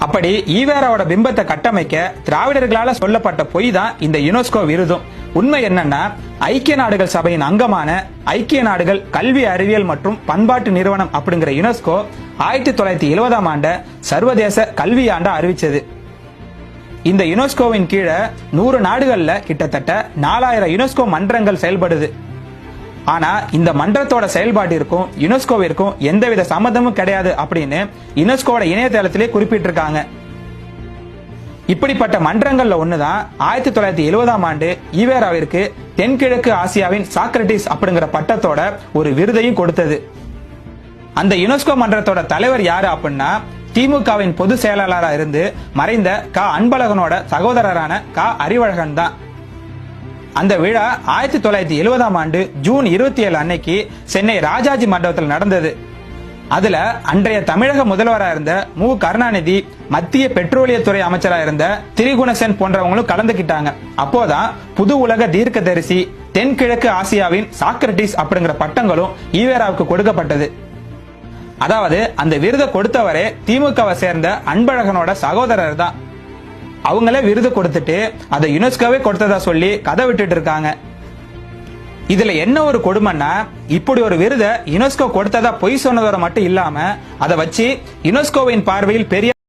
அப்படி ஈவேராவோட பிம்பத்தை கட்டமைக்க திராவிடர்களால சொல்லப்பட்ட பொய் தான் இந்த யுனெஸ்கோ விருதும். உண்மை என்னன்னா, ஐக்கிய நாடுகள் சபையின் அங்கமான ஐக்கிய நாடுகள் கல்வி அறிவியல் மற்றும் பண்பாட்டு நிறுவனம் அப்படிங்கிற யுனெஸ்கோ 1970ஆம் ஆண்டு சர்வதேச கல்வி ஆண்டா அறிவிச்சது. இந்த யுனெஸ்கோவின் கீழே 100 நாடுகள்ல கிட்டத்தட்ட 4000 யுனெஸ்கோ மன்றங்கள் செயல்படுது. ஆனா இந்த மன்றத்தோட செயல்பாட்டிற்கும் யுனெஸ்கோவிற்கும் எந்தவித சம்மந்தமும் கிடையாது அப்படின்னு யுனெஸ்கோட இணையதளத்திலே குறிப்பிட்டிருக்காங்க. இப்படிப்பட்ட மன்றங்கள்ல ஒண்ணுதான் 1970ஆம் ஆண்டு ஈவேராவிற்கு தென்கிழக்கு ஆசியாவின் சாக்ரட்டிஸ் அப்படிங்கிற பட்டத்தோட ஒரு விருதையும் கொடுத்தது. அந்த யுனெஸ்கோ மன்றத்தோட தலைவர் யாரு அப்படின்னா, திமுகவின் பொதுச் செயலாளராக இருந்து மறைந்த க அன்பழகனோட சகோதரரான க அறிவழகன் தான். அந்த விழா 1970ஆம் ஆண்டு ஜூன் 27 அன்னைக்கு சென்னை ராஜாஜி மண்டபத்தில் நடந்தது. அதுல அன்றைய தமிழக முதல்வராக இருந்த மு கருணாநிதி, மத்திய பெட்ரோலியத்துறை அமைச்சராக இருந்த திரிகுணசென் போன்றவங்களும் கலந்துகிட்டாங்க. அப்போதான் புது உலக தீர்க்கதரிசி, தென்கிழக்கு ஆசியாவின் சாக்ரட்டிஸ் அப்படிங்கிற பட்டங்களும் ஈவேராவுக்கு கொடுக்கப்பட்டது. அதாவது அந்த விருதை கொடுத்தவரே திமுகவை சேர்ந்த அன்பழகனோட சகோதரர் தான். அவங்களே விருது கொடுத்துட்டு அதை யுனெஸ்கோவே கொடுத்ததா சொல்லி கதை விட்டுட்டு இருக்காங்க. இதுல என்ன ஒரு கொடுமைன்னா, இப்படி ஒரு விருதை யுனெஸ்கோ கொடுத்ததா பொய் சொன்னதோட மட்டும் இல்லாம அதை வச்சு யுனெஸ்கோவின் பார்வையில் பெரிய